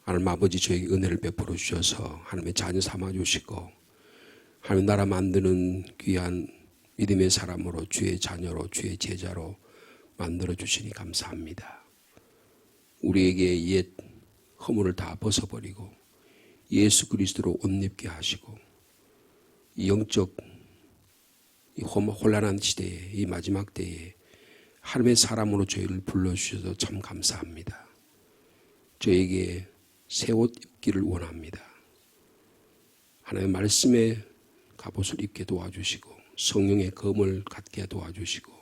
하나님 아버지 저에게 은혜를 베풀어 주셔서 하나님의 자녀 삼아 주시고 하나님 나라 만드는 귀한 믿음의 사람으로 주의 자녀로 주의 제자로 만들어 주시니 감사합니다. 우리에게 옛 허물을 다 벗어버리고 예수 그리스도로 옷 입게 하시고 이 영적 이 혼란한 시대에 이 마지막 때에 하나님의 사람으로 저희를 불러주셔서 참 감사합니다. 저에게 새 옷 입기를 원합니다. 하나님의 말씀에 갑옷을 입게 도와주시고 성령의 검을 갖게 도와주시고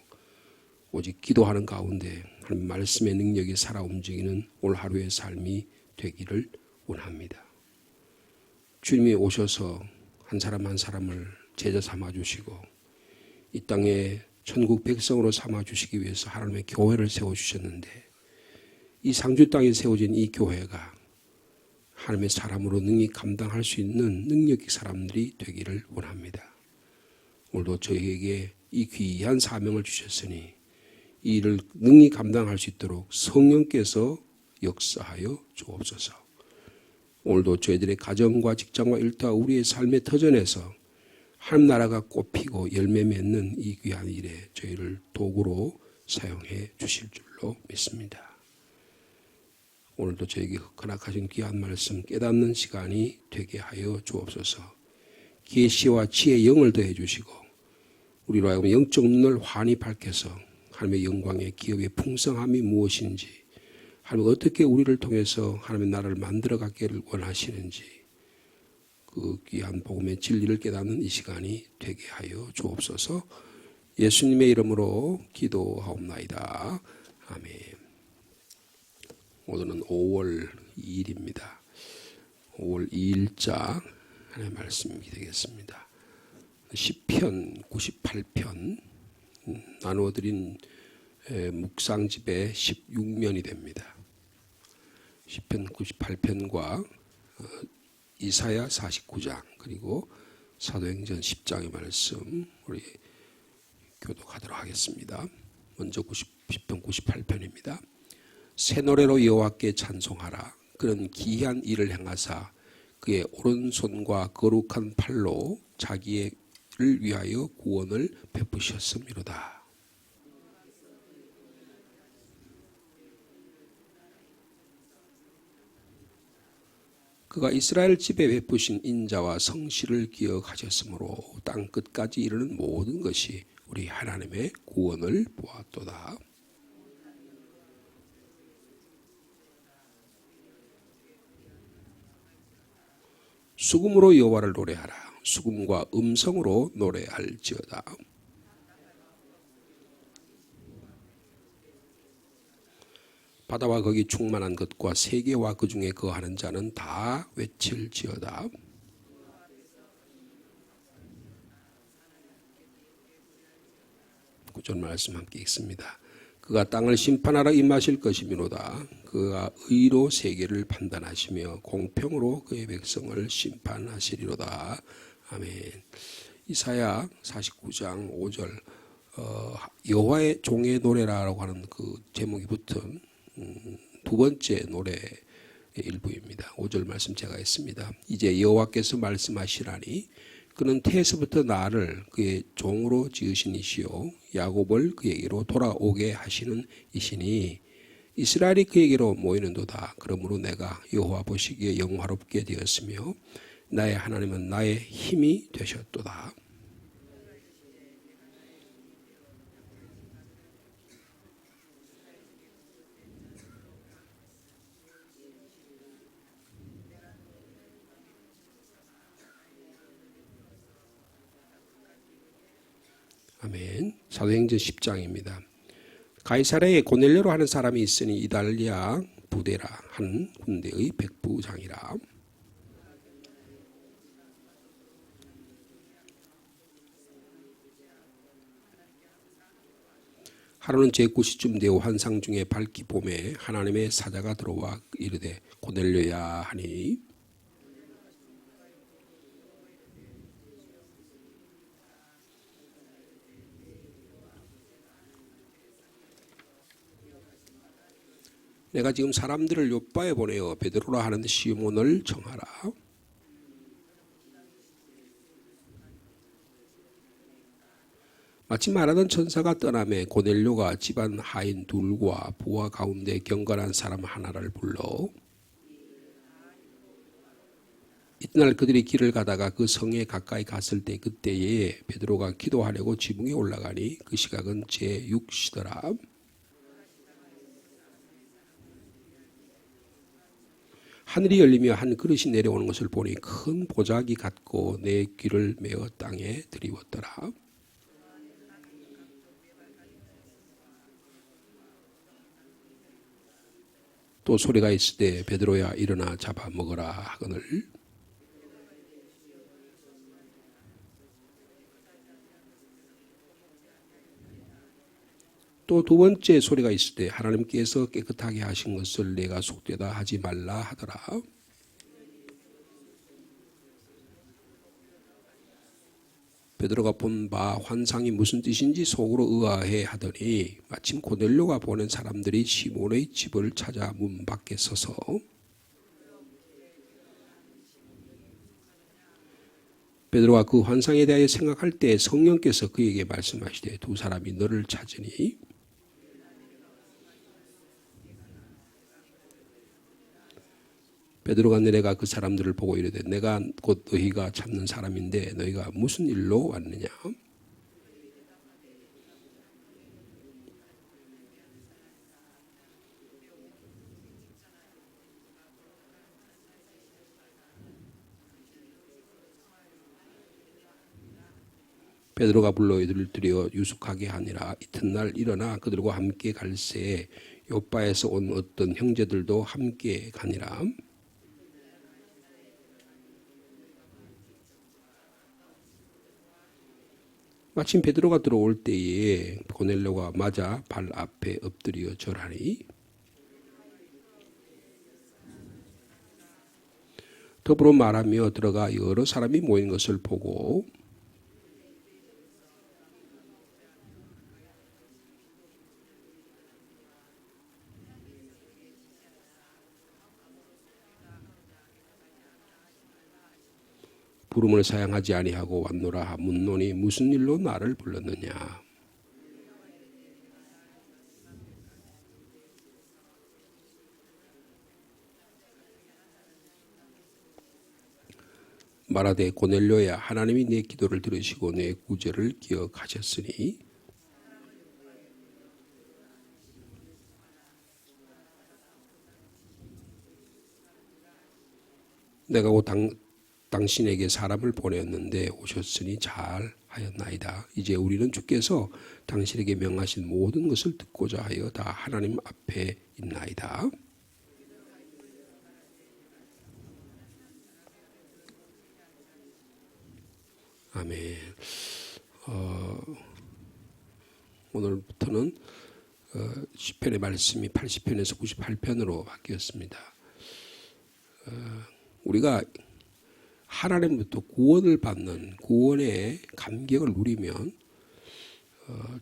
오직 기도하는 가운데 하나님 말씀의 능력이 살아 움직이는 올 하루의 삶이 되기를 원합니다. 주님이 오셔서 한 사람 한 사람을 제자 삼아주시고 이 땅에 천국 백성으로 삼아주시기 위해서 하나님의 교회를 세워주셨는데 이 상주 땅에 세워진 이 교회가 하나님의 사람으로 능히 감당할 수 있는 능력의 사람들이 되기를 원합니다. 오늘도 저희에게 이 귀한 사명을 주셨으니 이 일을 능히 감당할 수 있도록 성령께서 역사하여 주옵소서. 오늘도 저희들의 가정과 직장과 일터와 우리의 삶의 터전에서 하나님 나라가 꽃피고 열매 맺는 이 귀한 일에 저희를 도구로 사용해 주실 줄로 믿습니다. 오늘도 저에게 허락하신 귀한 말씀 깨닫는 시간이 되게 하여 주옵소서. 계시와 지혜의 영을 더해 주시고 우리로 하여금 영적 눈을 환히 밝혀서 하나님의 영광의 기업의 풍성함이 무엇인지 하나님 어떻게 우리를 통해서 하나님의 나라를 만들어 가기를 원하시는지 그 귀한 복음의 진리를 깨닫는 이 시간이 되게 하여 주옵소서. 예수님의 이름으로 기도하옵나이다. 아멘. 오늘은 5월 2일입니다. 5월 2일자 하나님의 말씀이 되겠습니다. 시편 98편 나누어드린 묵상집의 16면이 됩니다. 시편 98편과 이사야 49장 그리고 사도행전 10장의 말씀 우리 교독하도록 하겠습니다. 먼저 시편 98편입니다. 새 노래로 여호와께 찬송하라. 그는 기이한 일을 행하사 그의 오른손과 거룩한 팔로 자기를 위하여 구원을 베푸셨음이로다. 그가 이스라엘 집에 베푸신 인자와 성실을 기억하셨으므로 땅 끝까지 이르는 모든 것이 우리 하나님의 구원을 보았도다. 수금으로 여호와를 노래하라. 수금과 음성으로 노래할지어다. 바다와 거기 충만한 것과 세계와 그 중에 거하는 자는 다 외칠지어다. 구절 말씀 함께 읽습니다. 그가 땅을 심판하러 임하실 것이미로다. 그가 의로 세계를 판단하시며 공평으로 그의 백성을 심판하시리로다. 아멘. 이사야 49장 5절 여호와의 종의 노래라고 하는 그 제목이 붙은 두 번째 노래의 일부입니다. 5절 말씀 제가 했습니다. 이제 여호와께서 말씀하시라니 그는 태에서부터 나를 그의 종으로 지으신 이시요 야곱을 그에게로 돌아오게 하시는 이시니 이스라엘이 그에게로 모이는도다. 그러므로 내가 여호와 보시기에 영화롭게 되었으며 나의 하나님은 나의 힘이 되셨도다. 아멘. 사도행전 10장입니다. 가이사랴에 고넬료로 하는 사람이 있으니 이달리아 부대라 한 군대의 백부장이라. 하루는 제9시쯤 되어 환상 중에 밝기 봄에 하나님의 사자가 들어와 이르되 고넬료야 하니 내가 지금 사람들을 요바에 보내어 베드로라 하는 시몬을 정하라. 마침 말하던 천사가 떠나매 고넬료가 집안 하인 둘과 부하 가운데 경건한 사람 하나를 불러 이튿날 그들이 길을 가다가 그 성에 가까이 갔을 때 그때에 베드로가 기도하려고 지붕에 올라가니 그 시각은 제6시더라. 하늘이 열리며 한 그릇이 내려오는 것을 보니 큰 보자기 같고 내 귀를 메어 땅에 들이웠더라. 또 소리가 있을 때 베드로야 일어나 잡아먹으라 하거늘 또 두 번째 소리가 있을 때 하나님께서 깨끗하게 하신 것을 내가 속되다 하지 말라 하더라. 베드로가 본 바 환상이 무슨 뜻인지 속으로 의아해 하더니 마침 고넬료가 보낸 사람들이 시몬의 집을 찾아 문 밖에 서서 베드로가 그 환상에 대하여 생각할 때 성령께서 그에게 말씀하시되 두 사람이 너를 찾으니 베드로가 내려가 그 사람들을 보고 이르되 내가 곧 너희가 찾는 사람인데 너희가 무슨 일로 왔느냐. 베드로가 불러 이들을 들여 유숙하게 하니라. 이튿날 일어나 그들과 함께 갈새에 요바에서 온 어떤 형제들도 함께 가니라. 마침 베드로가 들어올 때에 고넬료가 맞아 발 앞에 엎드려 절하니 더불어 말하며 들어가 여러 사람이 모인 것을 보고 부름을 사양하지 아니하고 왔노라 묻노니 무슨 일로 나를 불렀느냐. 말하되 고넬료야 하나님이 내 기도를 들으시고 내 구제를 기억하셨으니 내가 곧 당신에게 사람을 보냈는데 오셨으니 잘 하였나이다. 이제 우리는 주께서 당신에게 명하신 모든 것을 듣고자 하여 다 하나님 앞에 있나이다. 아멘. 오늘부터는 시편의 말씀이 80편에서 98편으로 바뀌었습니다. 우리가 하나님부터 구원을 받는 구원의 감격을 누리면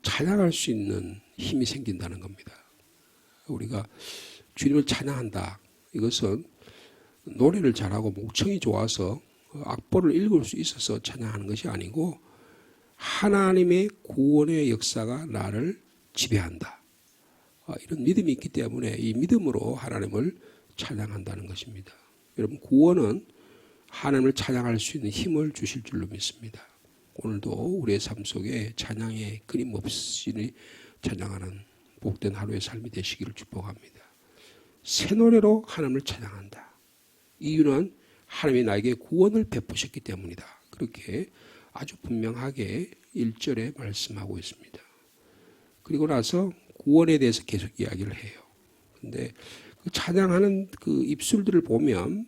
찬양할 수 있는 힘이 생긴다는 겁니다. 우리가 주님을 찬양한다. 이것은 노래를 잘하고 목청이 좋아서 악보를 읽을 수 있어서 찬양하는 것이 아니고 하나님의 구원의 역사가 나를 지배한다. 이런 믿음이 있기 때문에 이 믿음으로 하나님을 찬양한다는 것입니다. 여러분 구원은 하나님을 찬양할 수 있는 힘을 주실 줄로 믿습니다. 오늘도 우리의 삶 속에 찬양의 끊임없이 찬양하는 복된 하루의 삶이 되시기를 축복합니다. 새 노래로 하나님을 찬양한다. 이유는 하나님이 나에게 구원을 베푸셨기 때문이다. 그렇게 아주 분명하게 1절에 말씀하고 있습니다. 그리고 나서 구원에 대해서 계속 이야기를 해요. 근데 그 찬양하는 그 입술들을 보면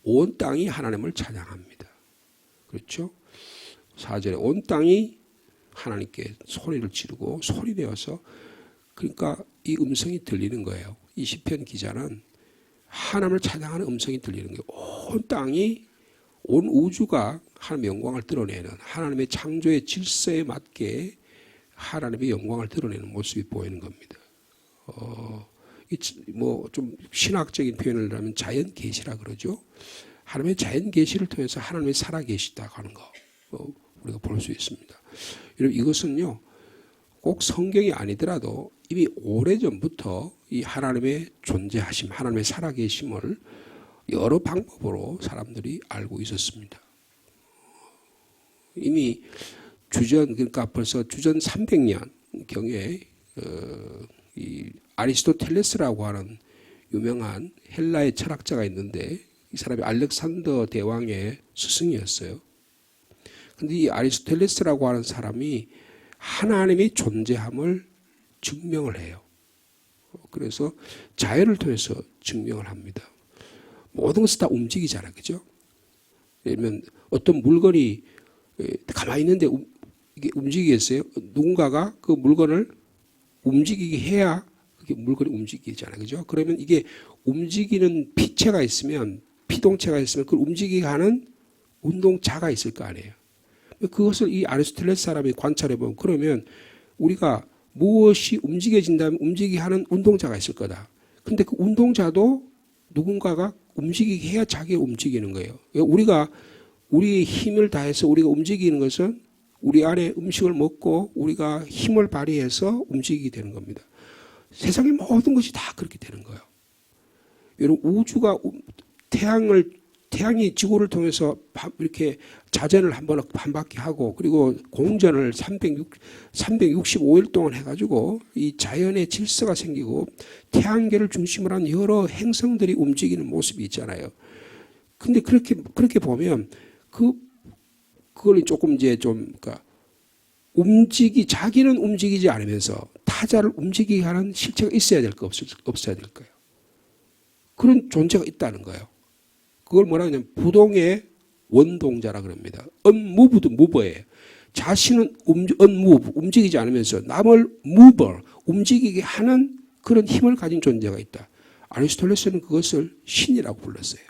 온 땅이 하나님을 찬양합니다. 그렇죠? 4절에 온 땅이 하나님께 소리를 지르고 소리내어서 그러니까 이 음성이 들리는 거예요. 이 시편 기자는 하나님을 찬양하는 음성이 들리는 거예요. 온 땅이 온 우주가 하나님의 영광을 드러내는 하나님의 창조의 질서에 맞게 하나님의 영광을 드러내는 모습이 보이는 겁니다. 뭐 좀 신학적인 표현을 하면 자연 계시라 그러죠. 하나님의 자연 계시를 통해서 하나님이 살아 계시다고 하는 거 우리가 볼 수 있습니다. 여러분 이것은요 꼭 성경이 아니더라도 이미 오래전부터 이 하나님의 존재하심, 하나님의 살아 계심을 여러 방법으로 사람들이 알고 있었습니다. 이미 그러니까 벌써 주전 300년 경에 이 아리스토텔레스라고 하는 유명한 헬라의 철학자가 있는데 이 사람이 알렉산더 대왕의 스승이었어요. 그런데 이 아리스토텔레스라고 하는 사람이 하나님의 존재함을 증명을 해요. 그래서 자연을 통해서 증명을 합니다. 모든 것이 다 움직이잖아요. 그죠? 예를 들면 어떤 물건이 가만히 있는데 이게 움직이겠어요? 누군가가 그 물건을 움직이게 해야 그게 물건이 움직이잖아요. 그죠? 그러면 이게 움직이는 피체가 있으면, 피동체가 있으면 그걸 움직이게 하는 운동자가 있을 거 아니에요. 그것을 이 아리스토텔레스 사람이 관찰해 보면 그러면 우리가 무엇이 움직여진다면 움직이게 하는 운동자가 있을 거다. 근데 그 운동자도 누군가가 움직이게 해야 자기가 움직이는 거예요. 우리가 우리의 힘을 다해서 우리가 움직이는 것은 우리 안에 음식을 먹고 우리가 힘을 발휘해서 움직이게 되는 겁니다. 세상의 모든 것이 다 그렇게 되는 거예요. 여러분 우주가 태양이 지구를 통해서 이렇게 자전을 한 바퀴 하고 그리고 공전을 365일 동안 해가지고 이 자연의 질서가 생기고 태양계를 중심으로 한 여러 행성들이 움직이는 모습이 있잖아요. 근데 그렇게 보면 그걸 조금 이제 좀 그러니까 자기는 움직이지 않으면서 타자를 움직이게 하는 실체가 있어야 될까 없어야 될까요? 그런 존재가 있다는 거예요. 그걸 뭐라 하냐면 부동의 원동자라 그럽니다. unmoved mover예요. 자신은 unmoved, 움직이지 않으면서 남을 mover, 움직이게 하는 그런 힘을 가진 존재가 있다. 아리스토텔레스는 그것을 신이라고 불렀어요.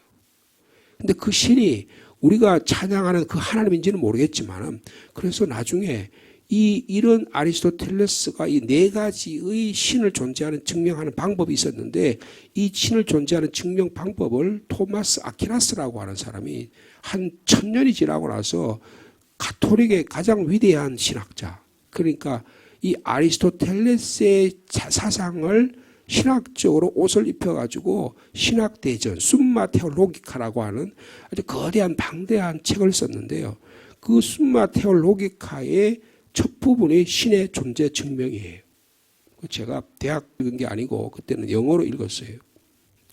근데 그 신이 우리가 찬양하는 그 하나님인지는 모르겠지만 그래서 나중에 이런 아리스토텔레스가 이 네 가지의 신을 존재하는 증명하는 방법이 있었는데 이 신을 존재하는 증명 방법을 토마스 아퀴나스라고 하는 사람이 한 1000년이 지나고 나서 가톨릭의 가장 위대한 신학자 그러니까 이 아리스토텔레스의 사상을 신학적으로 옷을 입혀가지고 신학대전 숨마 테올로기카라고 하는 아주 거대한 방대한 책을 썼는데요. 그 숨마 테올로기카의 첫 부분이 신의 존재 증명이에요. 제가 대학 읽은 게 아니고 그때는 영어로 읽었어요.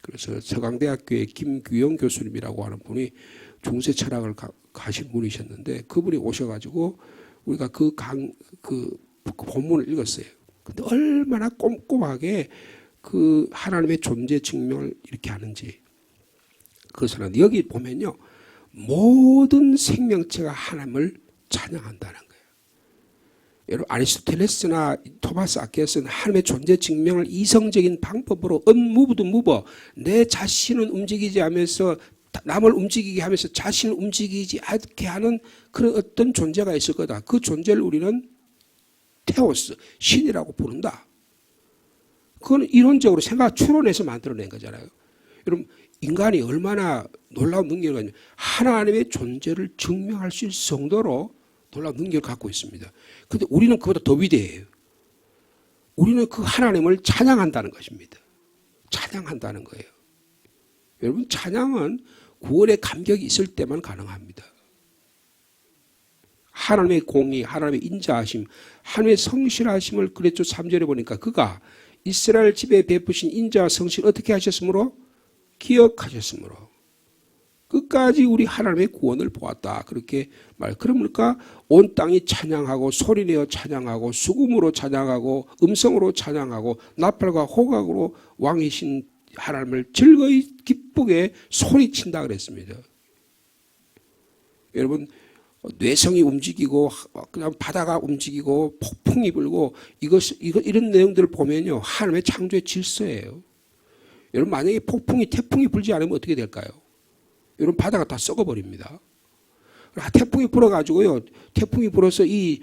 그래서 서강대학교의 김규영 교수님이라고 하는 분이 중세 철학을 가신 분이셨는데 그분이 오셔가지고 우리가 그 본문을 읽었어요. 근데 얼마나 꼼꼼하게 그 하나님의 존재 증명을 이렇게 하는지 그것은 여기 보면요 모든 생명체가 하나님을 찬양한다는 거예요. 여러분 아리스토텔레스나 토마스 아퀴나스는 하나님의 존재 증명을 이성적인 방법으로 unmoved mover 내 자신은 움직이지 않으면서 남을 움직이게 하면서 자신을 움직이지 않게 하는 그런 어떤 존재가 있을 거다. 그 존재를 우리는 테오스 신이라고 부른다. 그건 이론적으로 추론해서 만들어낸 거잖아요. 여러분 인간이 얼마나 놀라운 능력을 가지고 하나님의 존재를 증명할 수 있을 정도로 놀라운 능력을 갖고 있습니다. 그런데 우리는 그보다 더 위대해요. 우리는 그 하나님을 찬양한다는 것입니다. 찬양한다는 거예요. 여러분 찬양은 구원의 감격이 있을 때만 가능합니다. 하나님의 공의, 하나님의 인자하심, 하나님의 성실하심을 그랬죠. 3절에 보니까 그가 이스라엘 집에 베푸신 인자와 성실 어떻게 하셨으므로? 기억하셨으므로. 끝까지 우리 하나님의 구원을 보았다. 그렇게 그러니까 온 땅이 찬양하고 소리내어 찬양하고 수금으로 찬양하고 음성으로 찬양하고 나팔과 호각으로 왕이신 하나님을 즐거이 기쁘게 소리친다 그랬습니다. 여러분 뇌성이 움직이고 그냥 바다가 움직이고 폭풍이 불고 이런 내용들을 보면요 하나님의 창조의 질서예요. 여러분 만약에 태풍이 불지 않으면 어떻게 될까요? 여러분 바다가 다 썩어버립니다. 태풍이 불어가지고요 태풍이 불어서 이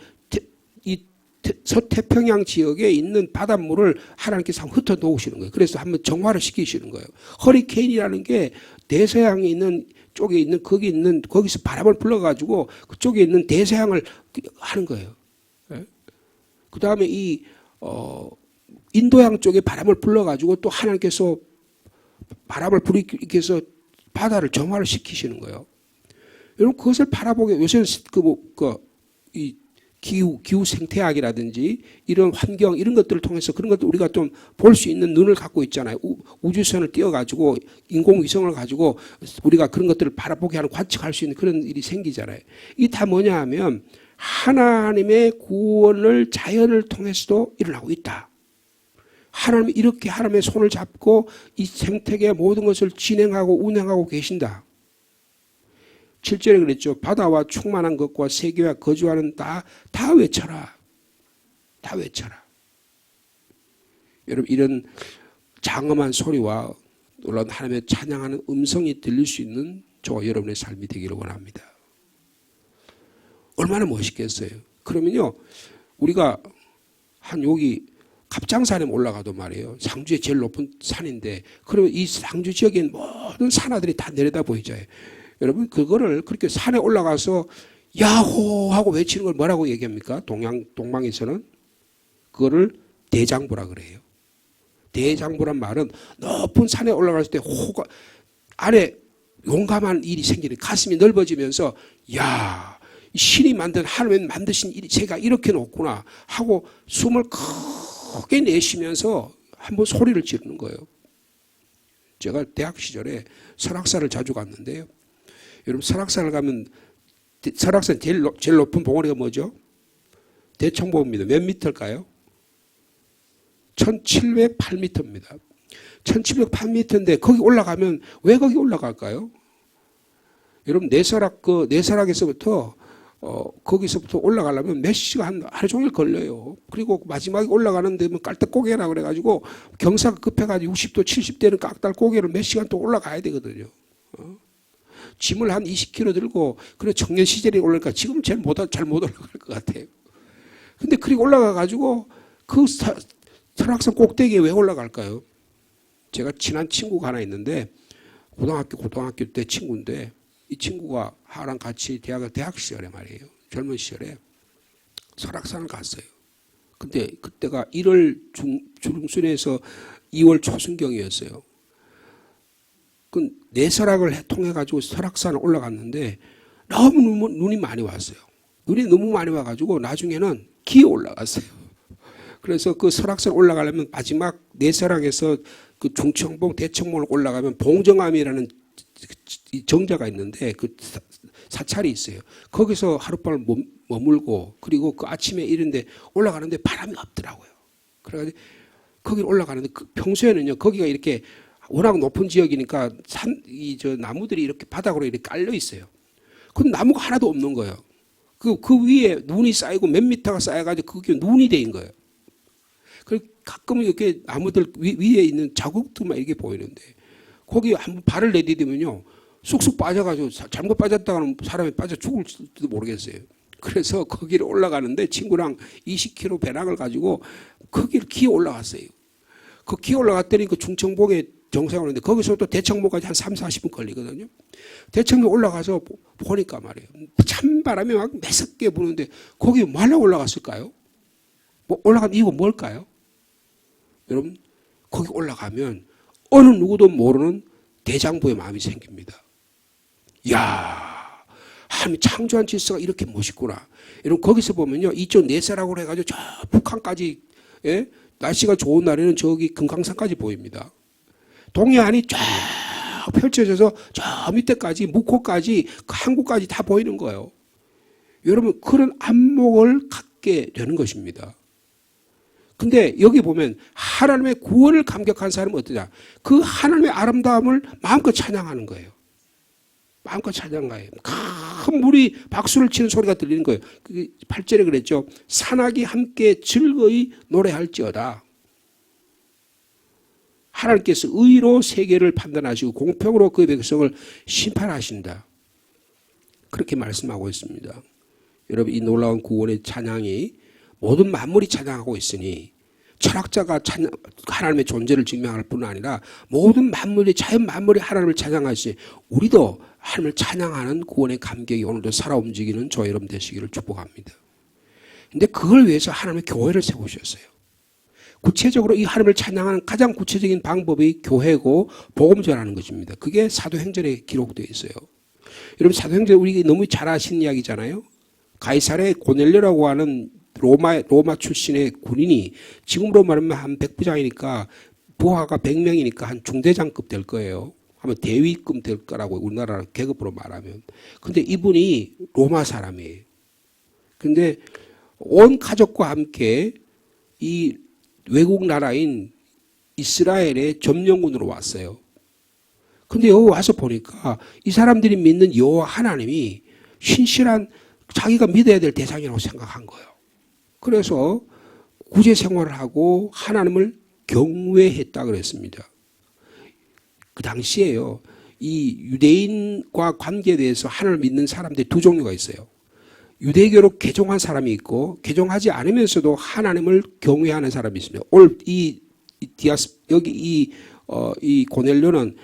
서태평양 지역에 있는 바닷물을 하나님께서 흩어 놓으시는 거예요. 그래서 한번 정화를 시키시는 거예요. 허리케인이라는 게 대서양에 있는 쪽에 있는 거기서 바람을 불러가지고 그쪽에 있는 대서양을 하는 거예요. 그 다음에 인도양 쪽에 바람을 불러가지고 또 하나님께서 바람을 불이켜서 바다를 정화를 시키시는 거예요. 여러분 그것을 바라보게 요새는 이 기후 생태학이라든지 이런 환경 이런 것들을 통해서 그런 것들 우리가 좀 볼 수 있는 눈을 갖고 있잖아요. 우주선을 띄워가지고 인공위성을 가지고 우리가 그런 것들을 바라보게 하는 관측할 수 있는 그런 일이 생기잖아요. 이게 다 뭐냐 하면 하나님의 구원을 자연을 통해서도 일어나고 있다. 하나님이 이렇게 하나님의 손을 잡고 이 생태계의 모든 것을 진행하고 운행하고 계신다. 7절에 그랬죠. 바다와 충만한 것과 세계와 거주하는 다 외쳐라. 다 외쳐라. 여러분 이런 장엄한 소리와 놀라운 하나님의 찬양하는 음성이 들릴 수 있는 저와 여러분의 삶이 되기를 원합니다. 얼마나 멋있겠어요. 그러면요 우리가 한 여기 갑장산에 올라가도 말이에요. 상주의 제일 높은 산인데 그러면 이 상주 지역에 있는 모든 산하들이 다 내려다 보이죠. 여러분 그거를 그렇게 산에 올라가서 야호 하고 외치는 걸 뭐라고 얘기합니까? 동방에서는 그거를 대장부라 그래요. 대장부란 말은 높은 산에 올라갔을 때 호가 안에 용감한 일이 생기는 가슴이 넓어지면서 야 신이 만든 하나님 만드신 일이 제가 이렇게 높구나 하고 숨을 크게 내쉬면서 한번 소리를 지르는 거예요. 제가 대학 시절에 설악산을 자주 갔는데요. 여러분 설악산을 가면 설악산 제일 높은 봉우리가 뭐죠? 대청봉입니다. 몇 미터일까요? 1708m입니다. 1708m인데 거기 올라가면 왜 거기 올라갈까요? 여러분 내설악에서부터 거기서부터 올라가려면 몇 시간 하루 종일 걸려요. 그리고 마지막에 올라가는 데면 깔딱고개라 그래가지고 경사가 급해가지고 60도 70대는 깍달고개를 몇 시간 또 올라가야 되거든요. 짐을 한 20kg 들고 그래 청년 시절에 올라갈까 지금 잘 못 올라갈 것 같아요. 근데 그리고 올라가가지고 그 설악산 꼭대기에 왜 올라갈까요? 제가 친한 친구가 하나 있는데 고등학교 때 친구인데 이 친구가 하랑 같이 대학 시절에 말이에요. 젊은 시절에 설악산을 갔어요. 근데 그때가 1월 중순에서 2월 초순경이었어요. 그 내설악을 통해 가지고 설악산을 올라갔는데 너무 눈이 많이 왔어요. 눈이 너무 많이 와가지고 나중에는 기어 올라갔어요. 그래서 그 설악산 올라가려면 마지막 내설악에서 그 중청봉 대청봉을 올라가면 봉정암이라는 정자가 있는데 그 사찰이 있어요. 거기서 하룻밤을 머물고 그리고 그 아침에 이런데 올라가는데 바람이 없더라고요. 그래가지고 거기 올라가는데 평소에는요 거기가 이렇게 워낙 높은 지역이니까 나무들이 이렇게 바닥으로 이렇게 깔려 있어요. 근데 나무가 하나도 없는 거예요. 그 위에 눈이 쌓이고 몇 미터가 쌓여가지고 그게 눈이 된 거예요. 그리고 가끔은 이렇게 나무들 위에 있는 자국들만 이렇게 보이는데 거기 한번 발을 내디디면요 쑥쑥 빠져가지고 잘못 빠졌다가는 사람이 빠져 죽을지도 모르겠어요. 그래서 거기를 올라가는데 친구랑 20km 배낭을 가지고 거기를 기어 올라갔어요. 그 기어 올라갔더니 그 중청봉에 정상으로 있는데 거기서 또 대청봉까지 한 3, 40분 걸리거든요. 대청봉 올라가서 보니까 말이에요. 찬바람이 막 매섭게 부는데 거기 뭐 하려고 올라갔을까요? 올라간 이유가 뭘까요? 여러분 거기 올라가면 어느 누구도 모르는 대장부의 마음이 생깁니다. 이야 하나님이 창조한 질서가 이렇게 멋있구나. 여러분 거기서 보면요 이쪽 내세라고 해가지고 저 북한까지 날씨가 좋은 날에는 저기 금강산까지 보입니다. 동해안이 쫙 펼쳐져서 저 밑에까지 묵호까지 한국까지 다 보이는 거예요. 여러분 그런 안목을 갖게 되는 것입니다. 근데 여기 보면 하나님의 구원을 감격한 사람은 어떠냐? 그 하나님의 아름다움을 마음껏 찬양하는 거예요. 마음껏 찬양가요. 큰 물이 박수를 치는 소리가 들리는 거예요. 8절에 그랬죠. 산악이 함께 즐거이 노래할지어다. 하나님께서 의로 세계를 판단하시고 공평으로 그 백성을 심판하신다. 그렇게 말씀하고 있습니다. 여러분 이 놀라운 구원의 찬양이 모든 만물이 찬양하고 있으니 철학자가 하나님의 존재를 증명할 뿐 아니라 모든 만물이 자연 만물이 하나님을 찬양하시니 우리도 하나님을 찬양하는 구원의 감격이 오늘도 살아 움직이는 저 여러분 되시기를 축복합니다. 근데 그걸 위해서 하나님의 교회를 세우셨어요. 구체적으로 이 하나님을 찬양하는 가장 구체적인 방법이 교회고 복음 전하는 것입니다. 그게 사도행전에 기록되어 있어요. 여러분 사도행전 우리 너무 잘 아시는 이야기잖아요. 가이사랴의 고넬료라고 하는 로마 출신의 군인이 지금으로 말하면 한 백부장이니까 부하가 100명이니까 한 중대장급 될 거예요. 아마 대위급 될 거라고 우리나라 계급으로 말하면. 근데 이분이 로마 사람이에요. 근데 온 가족과 함께 이 외국 나라인 이스라엘의 점령군으로 왔어요. 근데 여기 와서 보니까 이 사람들이 믿는 여호와 하나님이 신실한 자기가 믿어야 될 대상이라고 생각한 거예요. 그래서 구제 생활을 하고 하나님을 경외했다 그랬습니다. 그 당시에요. 이 유대인과 관계에 대해서 하나님을 믿는 사람들이 두 종류가 있어요. 유대교로 개종한 사람이 있고 개종하지 않으면서도 하나님을 경외하는 사람이 있습니다. 오늘 여기 이 고넬료는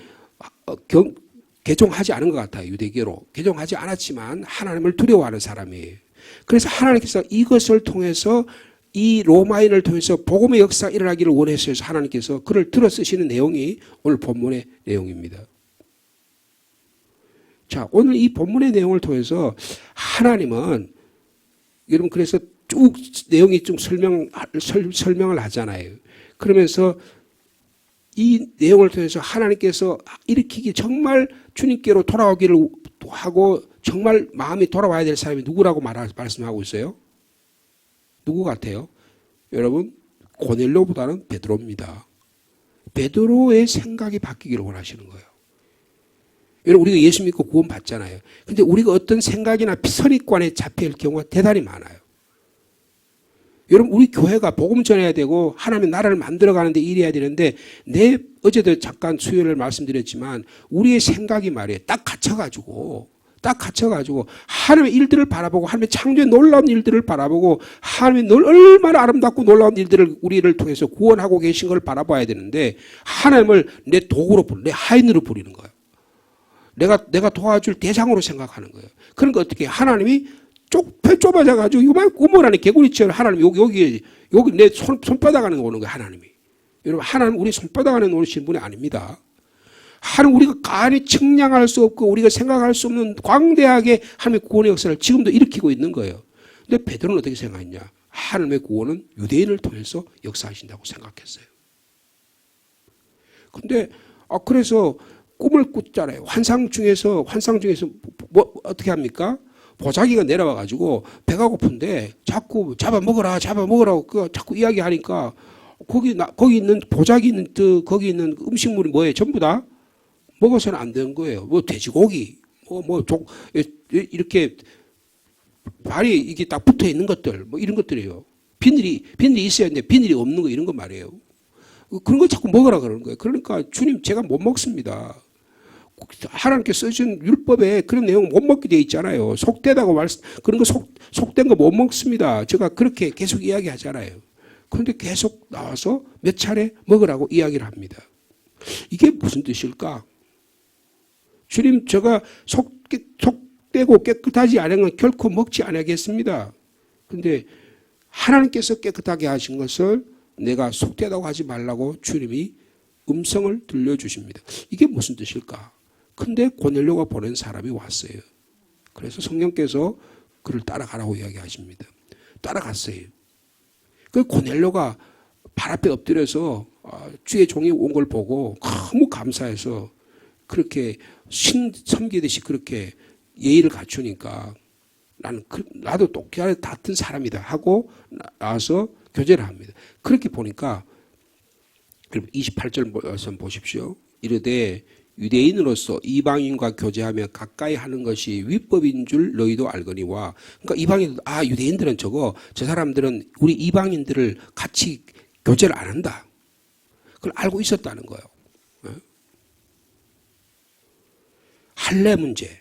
개종하지 않은 것 같아요. 유대교로 개종하지 않았지만 하나님을 두려워하는 사람이에요. 그래서 하나님께서 이것을 통해서 이 로마인을 통해서 복음의 역사가 일어나기를 원했어요. 하나님께서 그를 들어 쓰시는 내용이 오늘 본문의 내용입니다. 자, 오늘 이 본문의 내용을 통해서 하나님은 여러분 그래서 쭉 내용이 좀 설명을 하잖아요. 그러면서 이 내용을 통해서 하나님께서 일으키기 정말 주님께로 돌아오기를 하고 정말 마음이 돌아와야 될 사람이 누구라고 말씀하고 있어요? 누구 같아요? 여러분 고넬료보다는 베드로입니다. 베드로의 생각이 바뀌기를 원하시는 거예요. 여러분 우리가 예수 믿고 구원 받잖아요. 근데 우리가 어떤 생각이나 선입관에 잡힐 경우가 대단히 많아요. 여러분 우리 교회가 복음 전해야 되고 하나님의 나라를 만들어가는데 일해야 되는데 어제도 잠깐 수요일을 말씀드렸지만 우리의 생각이 말이에요. 딱 갇혀가지고 하나님의 일들을 바라보고 하나님의 창조의 놀라운 일들을 바라보고 하나님의 얼마나 아름답고 놀라운 일들을 우리를 통해서 구원하고 계신 걸 바라봐야 되는데 하나님을 내 도구로 내 하인으로 부리는 거예요. 내가 도와줄 대상으로 생각하는 거예요. 그러니까 어떻게 하나님이 좁아져가지고 요만 구멍 안에 개구리처럼 하나님이 여기 내 손바닥 안에 오는 거예요. 하나님이. 여러분 하나님 우리 손바닥 안에 오시는 분이 아닙니다. 하나님 우리가 간이 측량할 수 없고 우리가 생각할 수 없는 광대하게 하나님의 구원의 역사를 지금도 일으키고 있는 거예요. 근데 베드로는 어떻게 생각했냐? 하나님의 구원은 유대인을 통해서 역사하신다고 생각했어요. 근데 그래서 꿈을 꿨잖아요. 환상 중에서 뭐 어떻게 합니까? 보자기가 내려와 가지고 배가 고픈데 자꾸 잡아먹으라고 자꾸 이야기하니까 거기 있는 보자기 있는 거기 있는 음식물이 뭐예요? 전부 다 먹어서는 안 되는 거예요. 뭐 돼지고기, 이렇게 발이 이게 딱 붙어 있는 것들, 뭐 이런 것들이에요. 비늘이 있어야 되는데 비늘이 없는 거 이런 거 말이에요. 그런 거 자꾸 먹으라 그러는 거예요. 그러니까 주님 제가 못 먹습니다. 하나님께서 써준 율법에 그런 내용 못 먹게 돼 있잖아요. 속되다고 그런 거 속된 거 못 먹습니다. 제가 그렇게 계속 이야기하잖아요. 그런데 계속 나와서 몇 차례 먹으라고 이야기를 합니다. 이게 무슨 뜻일까? 주님 제가 속되고 깨끗하지 않은 건 결코 먹지 않겠습니다. 그런데 하나님께서 깨끗하게 하신 것을 내가 속되다고 하지 말라고 주님이 음성을 들려주십니다. 이게 무슨 뜻일까? 근데 고넬료가 보낸 사람이 왔어요. 그래서 성령께서 그를 따라가라고 이야기하십니다. 따라갔어요. 그 고넬료가 발 앞에 엎드려서 주의 종이 온 걸 보고 너무 감사해서 그렇게 신 섬기듯이 그렇게 예의를 갖추니까 나도 똑같이 같은 사람이다 하고 나와서 교제를 합니다. 그렇게 보니까 28절 말씀 보십시오. 이르되 유대인으로서 이방인과 교제하며 가까이 하는 것이 위법인 줄 너희도 알거니와. 그러니까 이방인들 유대인들은 저 사람들은 우리 이방인들을 같이 교제를 안 한다. 그걸 알고 있었다는 거예요. 할례 문제,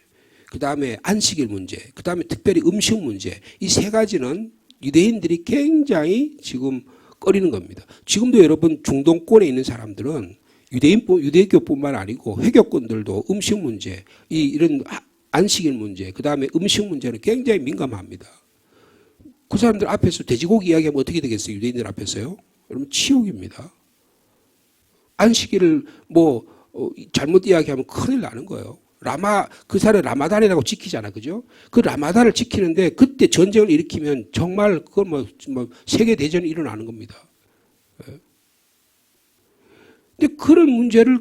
그 다음에 안식일 문제, 그 다음에 특별히 음식 문제, 이 세 가지는 유대인들이 굉장히 지금 꺼리는 겁니다. 지금도 여러분 중동권에 있는 사람들은 유대교뿐만 아니고 회교권들도 음식 문제, 이런 안식일 문제, 그 다음에 음식 문제는 굉장히 민감합니다. 그 사람들 앞에서 돼지고기 이야기하면 어떻게 되겠어요? 유대인들 앞에서요? 여러분 치욕입니다. 안식일을 잘못 이야기하면 큰일 나는 거예요. 그 사람 라마단이라고 지키잖아, 그죠? 그 라마단을 지키는데 그때 전쟁을 일으키면 정말 그건 세계 대전이 일어나는 겁니다. 근데 그런 문제를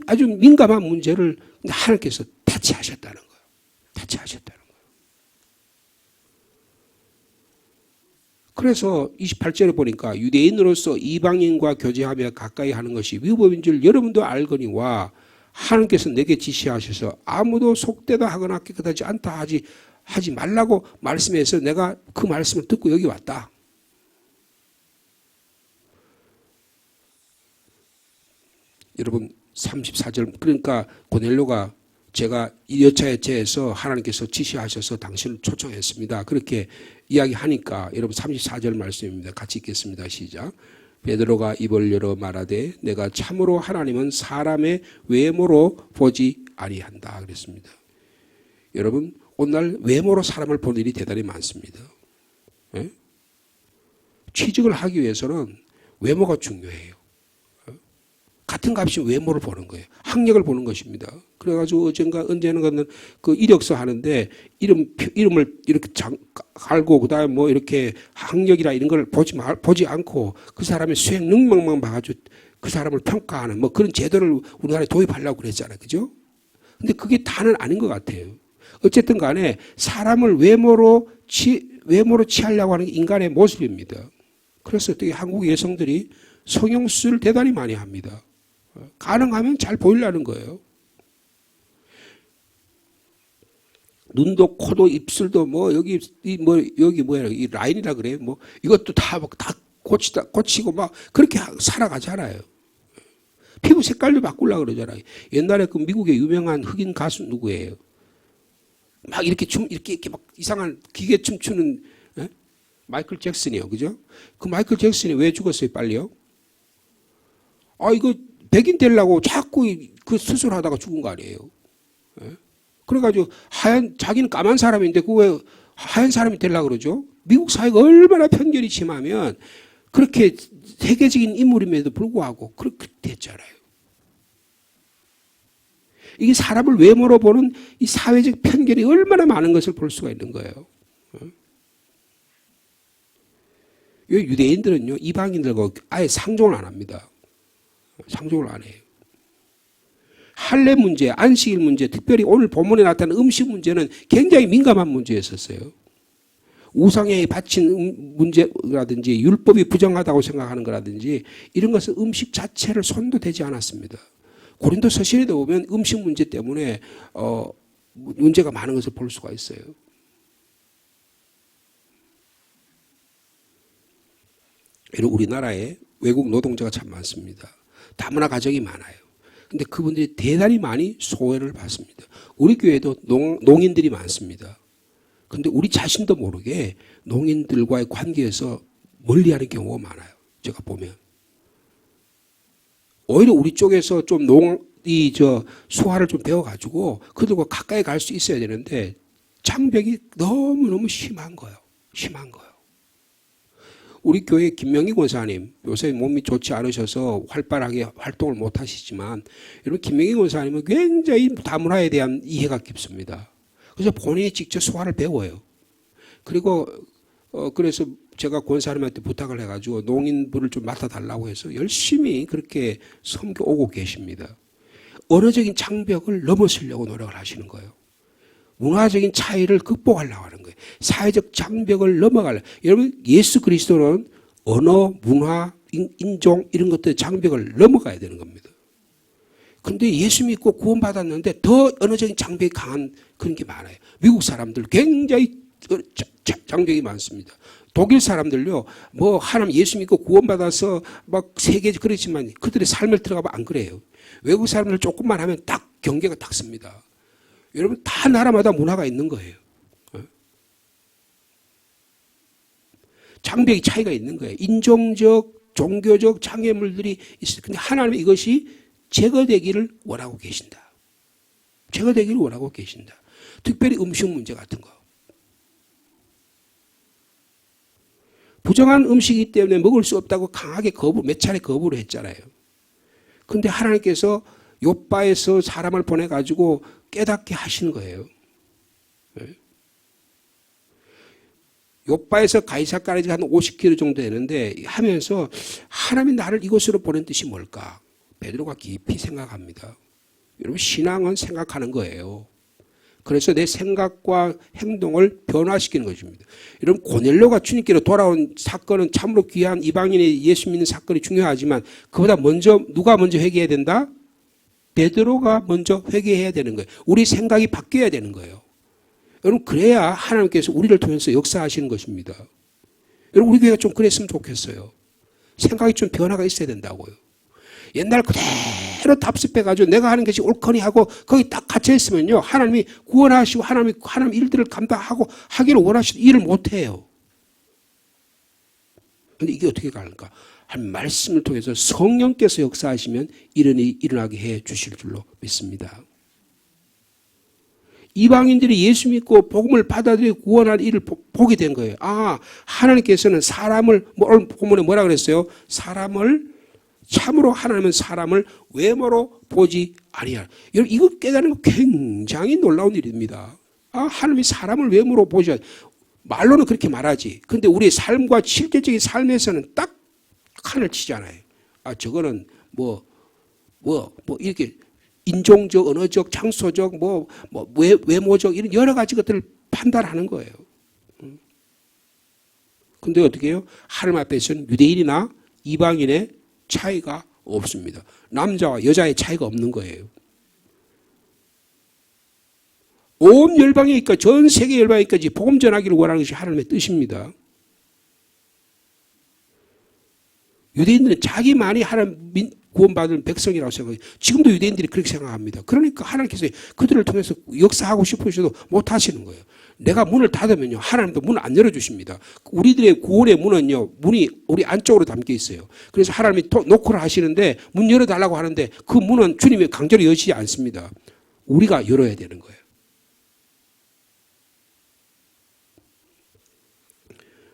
아주 민감한 문제를 하나님께서 타치하셨다는 거예요. 타치하셨다는 거예요. 그래서 28절에 보니까 유대인으로서 이방인과 교제하며 가까이 하는 것이 위법인 줄 여러분도 알거니와 하나님께서 내게 지시하셔서 아무도 속되다 하거나 깨끗하지 않다 하지 말라고 말씀해서 내가 그 말씀을 듣고 여기 왔다. 여러분 34절 그러니까 고넬료가 제가 이 여차에 제에서 하나님께서 지시하셔서 당신을 초청했습니다. 그렇게 이야기하니까 여러분 34절 말씀입니다. 같이 읽겠습니다. 시작. 베드로가 입을 열어 말하되 내가 참으로 하나님은 사람의 외모로 보지 아니한다 그랬습니다. 여러분 오늘날 외모로 사람을 보는 일이 대단히 많습니다. 네? 취직을 하기 위해서는 외모가 중요해요. 같은 값이 외모를 보는 거예요. 학력을 보는 것입니다. 그래가지고 언제는 그 이력서 하는데 이름을 이렇게 갈고 그다음에 이렇게 학력이라 이런 걸 보지 않고 그 사람의 수행 능력만 봐가지고 그 사람을 평가하는 그런 제도를 우리나라에 도입하려고 그랬잖아요. 그죠? 근데 그게 다는 아닌 것 같아요. 어쨌든 간에 사람을 외모로 취하려고 하는 게 인간의 모습입니다. 그래서 어떻게 한국 여성들이 성형수술을 대단히 많이 합니다. 가능하면 잘 보이려는 거예요. 눈도 코도 입술도 여기 뭐야 이 라인이라 그래요. 이것도 다 고치고 그렇게 살아가잖아요. 피부 색깔도 바꾸려고 그러잖아요. 옛날에 그 미국의 유명한 흑인 가수 누구예요? 막 이렇게 막 이상한 기계 춤추는 마이클 잭슨이요, 그죠? 그 마이클 잭슨이 왜 죽었어요, 빨리요? 이거 백인 되려고 자꾸 그 수술하다가 죽은 거 아니에요. 그래가지고 자기는 까만 사람인데 왜 하얀 사람이 되려고 그러죠? 미국 사회가 얼마나 편견이 심하면 그렇게 세계적인 인물임에도 불구하고 그렇게 됐잖아요. 이게 사람을 외모로 보는 이 사회적 편견이 얼마나 많은 것을 볼 수가 있는 거예요. 유대인들은요, 이방인들과 아예 상종을 안 합니다. 상종을 안 해요. 할례 문제, 안식일 문제, 특별히 오늘 본문에 나타난 음식 문제는 굉장히 민감한 문제였었어요. 우상에 바친 문제라든지 율법이 부정하다고 생각하는 거라든지 이런 것은 음식 자체를 손도 대지 않았습니다. 고린도 서신에도 보면 음식 문제 때문에 문제가 많은 것을 볼 수가 있어요. 우리나라에 외국 노동자가 참 많습니다. 다문화 가정이 많아요. 근데 그분들이 대단히 많이 소외를 받습니다. 우리 교회도 농인들이 많습니다. 근데 우리 자신도 모르게 농인들과의 관계에서 멀리하는 경우가 많아요. 제가 보면. 오히려 우리 쪽에서 좀 수화를 좀 배워가지고 그들과 가까이 갈 수 있어야 되는데 장벽이 너무너무 심한 거예요. 심한 거예요. 우리 교회 김명희 권사님, 요새 몸이 좋지 않으셔서 활발하게 활동을 못 하시지만, 여러분, 김명희 권사님은 굉장히 다문화에 대한 이해가 깊습니다. 그래서 본인이 직접 수화를 배워요. 그리고, 그래서 제가 권사님한테 부탁을 해가지고 농인부를 좀 맡아달라고 해서 열심히 그렇게 섬겨오고 계십니다. 언어적인 장벽을 넘어서려고 노력을 하시는 거예요. 문화적인 차이를 극복하려고 하는 거예요. 사회적 장벽을 넘어가려고. 여러분, 예수 그리스도는 언어, 문화, 인종 이런 것들의 장벽을 넘어가야 되는 겁니다. 그런데 예수 믿고 구원받았는데 더 언어적인 장벽이 강한 그런 게 많아요. 미국 사람들 굉장히 장벽이 많습니다. 독일 사람들요, 하나님 예수 믿고 구원받아서 막 세계 그렇지만 그들의 삶을 들어가면 안 그래요. 외국 사람들 조금만 하면 딱 경계가 딱 섭니다. 여러분, 다 나라마다 문화가 있는 거예요. 장벽이 차이가 있는 거예요. 인종적, 종교적 장애물들이 있어요. 근데 하나님은 이것이 제거되기를 원하고 계신다. 제거되기를 원하고 계신다. 특별히 음식 문제 같은 거. 부정한 음식이기 때문에 먹을 수 없다고 강하게 몇 차례 거부를 했잖아요. 그런데 하나님께서 욥바에서 사람을 보내가지고 깨닫게 하시는 거예요. 욥바에서 가이사까지 한 50km 정도 되는데 하면서 하나님이 나를 이곳으로 보낸 뜻이 뭘까? 베드로가 깊이 생각합니다. 여러분 신앙은 생각하는 거예요. 그래서 내 생각과 행동을 변화시키는 것입니다. 여러분 고넬료가 주님께로 돌아온 사건은 참으로 귀한 이방인의 예수 믿는 사건이 중요하지만 그보다 먼저 누가 먼저 회개해야 된다? 베드로가 먼저 회개해야 되는 거예요. 우리 생각이 바뀌어야 되는 거예요. 여러분 그래야 하나님께서 우리를 통해서 역사하시는 것입니다. 여러분 우리 교회가 좀 그랬으면 좋겠어요. 생각이 좀 변화가 있어야 된다고요. 옛날 그대로 답습해가지고 내가 하는 것이 옳거니 하고 거기 딱 갇혀있으면요. 하나님이 구원하시고 하나님 일들을 감당하고 하기를 원하시도 일을 못해요. 그런데 이게 어떻게 가는가? 한 말씀을 통해서 성령께서 역사하시면 이런 일이 일어나게 해 주실 줄로 믿습니다. 이방인들이 예수 믿고 복음을 받아들이고 구원할 일을 보게 된 거예요. 하나님께서는 사람을 오늘 본문에 뭐라 그랬어요? 참으로 하나님은 사람을 외모로 보지 아니하라. 여러분 이거 깨닫는 거 굉장히 놀라운 일입니다. 하나님이 사람을 외모로 보지 않아요. 말로는 그렇게 말하지. 그런데 우리의 삶과 실제적인 삶에서는 딱 칸을 치잖아요. 저거는 이렇게 인종적, 언어적, 장소적, 외모적 이런 여러 가지 것들을 판단하는 거예요. 근데 어떻게 해요? 하나님 앞에서는 유대인이나 이방인의 차이가 없습니다. 남자와 여자의 차이가 없는 거예요. 온 열방이니까 전 세계 열방에까지 복음 전하기를 원하는 것이 하나님의 뜻입니다. 유대인들은 자기만이 하나님 구원받은 백성이라고 생각해요. 지금도 유대인들이 그렇게 생각합니다. 그러니까 하나님께서 그들을 통해서 역사하고 싶으셔도 못하시는 거예요. 내가 문을 닫으면요. 하나님도 문을 안 열어주십니다. 우리들의 구원의 문은요. 문이 우리 안쪽으로 담겨 있어요. 그래서 하나님이 노크를 하시는데 문 열어달라고 하는데 그 문은 주님이 강제로 여시지 않습니다. 우리가 열어야 되는 거예요.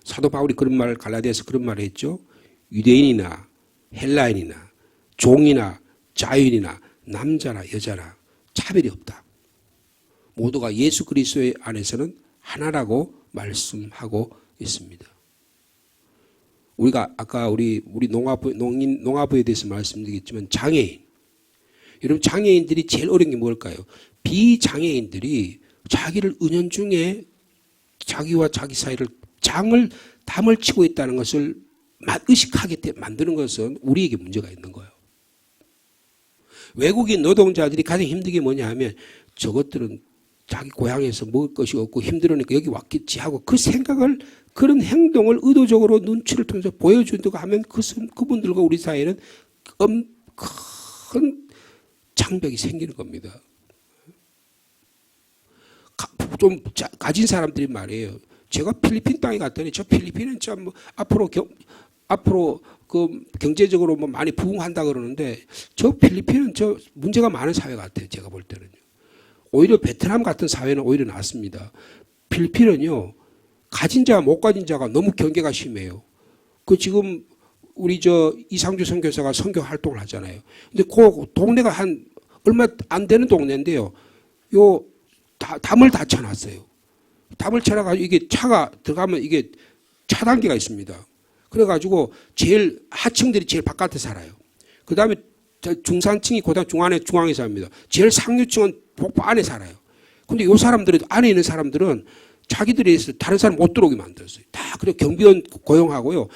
사도 바울이 그런 말을 갈라디아서 그런 말을 했죠. 유대인이나 헬라인이나 종이나 자유인이나 남자나 여자나 차별이 없다. 모두가 예수 그리스도의 안에서는 하나라고 말씀하고 있습니다. 우리가 아까 우리 농아부에 대해서 말씀드리겠지만 장애인. 여러분 장애인들이 제일 어려운 게 뭘까요? 비장애인들이 자기를 은연중에 자기와 자기 사이를 담을 치고 있다는 것을 의식하게 만드는 것은 우리에게 문제가 있는 거예요. 외국인 노동자들이 가장 힘든 게 뭐냐 하면 저것들은 자기 고향에서 먹을 것이 없고 힘들으니까 여기 왔겠지 하고 그 생각을 그런 행동을 의도적으로 눈치를 통해서 보여준다고 하면 그분들과 우리 사이에는 큰 장벽이 생기는 겁니다. 좀 가진 사람들이 말이에요. 제가 필리핀 땅에 갔더니 저 필리핀은 참 앞으로 그 경제적으로 많이 부흥한다 그러는데 저 필리핀은 저 문제가 많은 사회 같아요. 제가 볼 때는요. 오히려 베트남 같은 사회는 오히려 낫습니다. 필리핀은요. 가진 자와 못 가진 자가 너무 경계가 심해요. 지금 우리 이상주 선교사가 선교 활동을 하잖아요. 근데 그 동네가 한 얼마 안 되는 동네인데요. 담을 다 쳐놨어요. 담을 쳐놔가지고 이게 차가 들어가면 이게 차단기가 있습니다. 그래가지고 제일 하층들이 제일 바깥에 살아요. 그 다음에 중산층이 그다음 중앙에 삽니다. 제일 상류층은 복부 안에 살아요. 근데 이 사람들이 안에 있는 사람들은 자기들이 다른 사람 못 들어오게 만들었어요. 다 그래 경비원 고용하고요.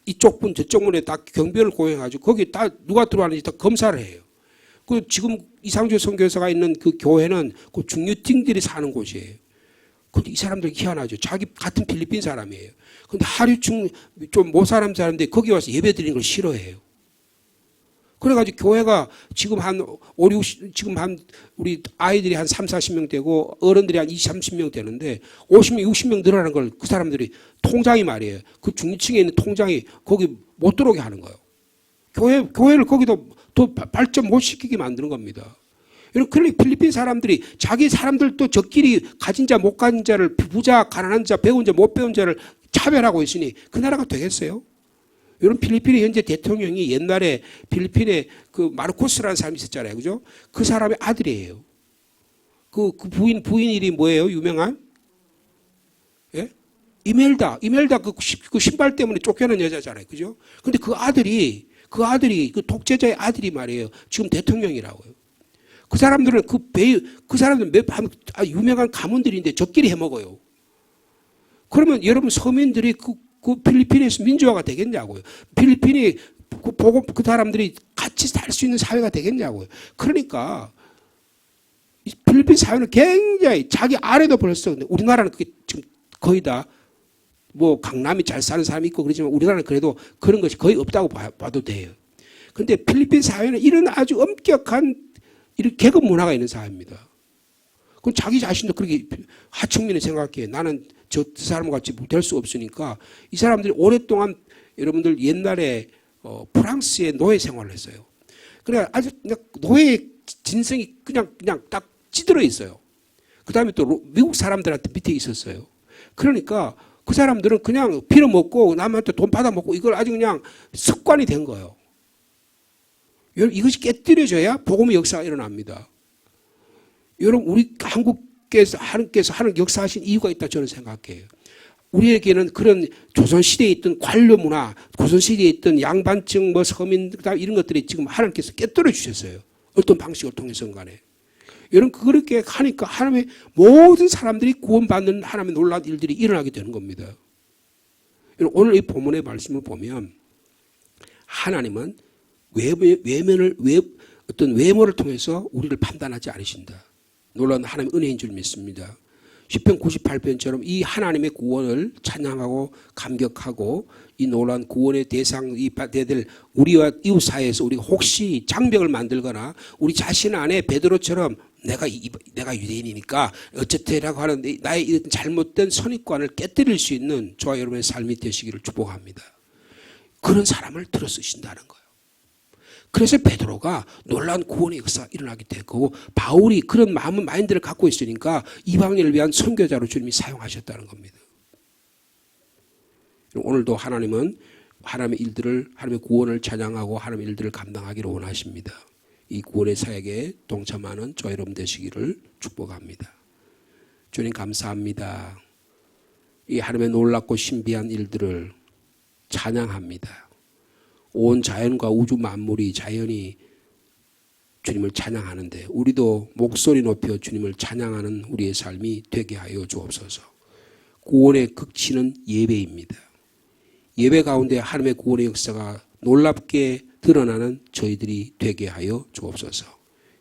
이쪽 문 저쪽 문에 다 경비원을 고용해가지고 거기 다 누가 들어왔는지 다 검사를 해요. 지금 이상주 선교사가 있는 그 교회는 그 중류층들이 사는 곳이에요. 근데 이 사람들 희한하죠. 자기 같은 필리핀 사람이에요. 근데 하류층 좀 못 사람인데 거기 와서 예배 드리는 걸 싫어해요. 그래가지고 교회가 지금 한 5, 60, 지금 한 우리 아이들이 한 3, 40명 되고 어른들이 한 20, 30명 되는데 50명, 60명 늘어나는 걸 그 사람들이 통장이 말이에요. 그 중층에 있는 통장이 거기 못 들어오게 하는 거예요. 교회를 거기도 더 발전 못 시키게 만드는 겁니다. 그러니 필리핀 사람들이 자기 사람들도 저끼리 가진 자, 못 가진 자를 부자, 가난한 자, 배운 자, 못 배운 자를 차별하고 있으니 그 나라가 되겠어요? 이런 필리핀의 현재 대통령이 옛날에 필리핀에 그 마르코스라는 사람이 있었잖아요. 그죠? 그 사람의 아들이에요. 그 부인 이름이 뭐예요? 유명한? 예? 이멜다 그 신발 때문에 쫓겨난 여자잖아요. 그죠? 근데 그 아들이 그 독재자의 아들이 말이에요. 지금 대통령이라고요. 그 사람들은 그 사람들은 유명한 가문들인데 저끼리 해먹어요. 그러면 여러분 서민들이 그 필리핀에서 민주화가 되겠냐고요. 필리핀이 보고 그 사람들이 같이 살 수 있는 사회가 되겠냐고요. 그러니까 필리핀 사회는 굉장히 자기 아래도 벌써 우리나라는 그게 지금 거의 다 뭐 강남이 잘 사는 사람이 있고 그러지만 우리나라는 그래도 그런 것이 거의 없다고 봐도 돼요. 그런데 필리핀 사회는 이런 아주 엄격한 이런 계급 문화가 있는 사회입니다. 그럼 자기 자신도 그렇게 하층민이 생각해. 나는 저 사람 같이 될 수 없으니까 이 사람들이 오랫동안 여러분들 옛날에 프랑스의 노예 생활을 했어요. 그래 아주 그냥 노예의 진성이 그냥 딱 찌들어 있어요. 그 다음에 또 미국 사람들한테 밑에 있었어요. 그러니까 그 사람들은 그냥 빌어먹고 남한테 돈 받아먹고 이걸 아주 그냥 습관이 된 거예요. 이것이 깨뜨려져야 복음의 역사가 일어납니다. 여러분 우리 한국께서 하나님께서 하는 역사하신 이유가 있다 저는 생각해요. 우리에게는 그런 조선시대에 있던 관료 문화, 조선시대에 있던 양반층, 서민 이런 것들이 지금 하나님께서 깨뜨려 주셨어요. 어떤 방식을 통해서는 간에. 여러분 그렇게 하니까 하나님의 모든 사람들이 구원받는 하나님의 놀라운 일들이 일어나게 되는 겁니다. 여러분 오늘 이 본문의 말씀을 보면 하나님은 어떤 외모를 통해서 우리를 판단하지 않으신다. 놀라운 하나님의 은혜인 줄 믿습니다. 시편 98편처럼 이 하나님의 구원을 찬양하고 감격하고 이 놀라운 구원의 대상 이 대들 우리와 이웃 사이에서 우리가 혹시 장벽을 만들거나 우리 자신 안에 베드로처럼 내가 유대인이니까 어쨌든라고 하는 나의 이런 잘못된 선입관을 깨뜨릴 수 있는 저와 여러분의 삶이 되시기를 축복합니다. 그런 사람을 들어 쓰신다는 거예요. 그래서 베드로가 놀라운 구원의 역사가 일어나게 되고 바울이 그런 마인드를 갖고 있으니까 이방인을 위한 선교자로 주님이 사용하셨다는 겁니다. 오늘도 하나님은 하나님의 일들을 하나님의 구원을 찬양하고 하나님의 일들을 감당하기를 원하십니다. 이 구원의 사역에 동참하는 저 여러분 되시기를 축복합니다. 주님 감사합니다. 이 하나님의 놀랍고 신비한 일들을 찬양합니다. 온 자연과 우주 만물이 자연이 주님을 찬양하는데 우리도 목소리 높여 주님을 찬양하는 우리의 삶이 되게 하여 주옵소서. 구원의 극치는 예배입니다. 예배 가운데 하나님의 구원의 역사가 놀랍게 드러나는 저희들이 되게 하여 주옵소서.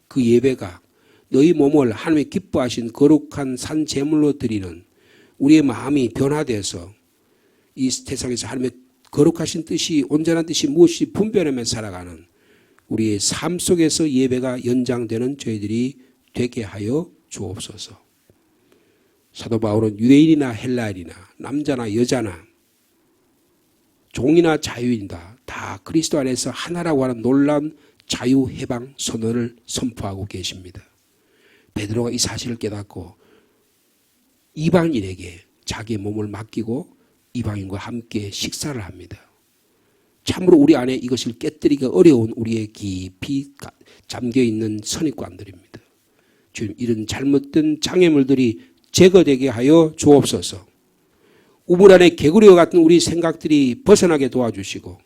그 예배가 너희 몸을 하나님의 기뻐하신 거룩한 산 제물로 드리는 우리의 마음이 변화되어서 이 세상에서 하나님의 거룩하신 뜻이 온전한 뜻이 무엇이 분별하며 살아가는 우리의 삶 속에서 예배가 연장되는 저희들이 되게 하여 주옵소서. 사도 바울은 유대인이나 헬라인이나 남자나 여자나 종이나 자유인이다 다 그리스도 안에서 하나라고 하는 놀라운 자유 해방 선언을 선포하고 계십니다. 베드로가 이 사실을 깨닫고 이방인에게 자기의 몸을 맡기고 이방인과 함께 식사를 합니다. 참으로 우리 안에 이것을 깨뜨리기가 어려운 우리의 깊이 잠겨있는 선입관들입니다. 주님 이런 잘못된 장애물들이 제거되게 하여 주옵소서. 우물 안에 개구리와 같은 우리 생각들이 벗어나게 도와주시고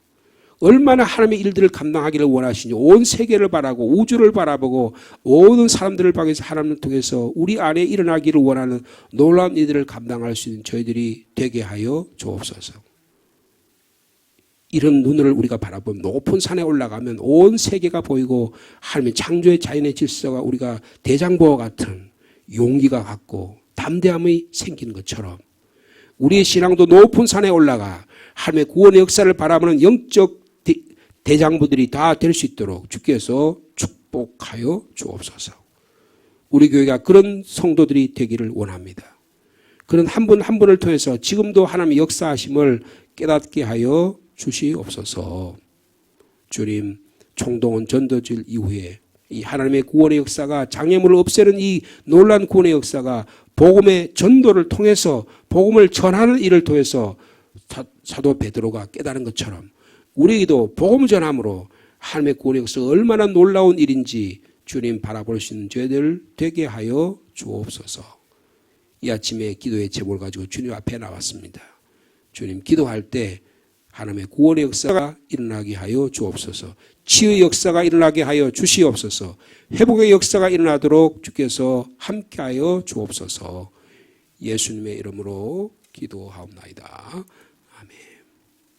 얼마나 하나님의 일들을 감당하기를 원하시니 온 세계를 바라고 우주를 바라보고 모든 사람들을 향해서 하나님을 통해서 우리 안에 일어나기를 원하는 놀라운 일들을 감당할 수 있는 저희들이 되게 하여 주옵소서. 이런 눈을 우리가 바라보면 높은 산에 올라가면 온 세계가 보이고 하나님의 창조의 자연의 질서가 우리가 대장보와 같은 용기가 갖고 담대함이 생기는 것처럼 우리의 신앙도 높은 산에 올라가 하나님의 구원의 역사를 바라보는 영적 대장부들이 다 될 수 있도록 주께서 축복하여 주옵소서. 우리 교회가 그런 성도들이 되기를 원합니다. 그런 한 분 한 분을 통해서 지금도 하나님의 역사하심을 깨닫게 하여 주시옵소서. 주님, 총동원 전도질 이후에 이 하나님의 구원의 역사가, 장애물을 없애는 이 놀라운 구원의 역사가 복음의 전도를 통해서, 복음을 전하는 일을 통해서 사도 베드로가 깨달은 것처럼 우리에게도 복음 전함으로 하나님의 구원의 역사가 얼마나 놀라운 일인지 주님 바라볼 수 있는 저희들 되게 하여 주옵소서. 이 아침에 기도의 제목을 가지고 주님 앞에 나왔습니다. 주님, 기도할 때 하나님의 구원의 역사가 일어나게 하여 주옵소서. 치유의 역사가 일어나게 하여 주시옵소서. 회복의 역사가 일어나도록 주께서 함께하여 주옵소서. 예수님의 이름으로 기도하옵나이다. 아멘.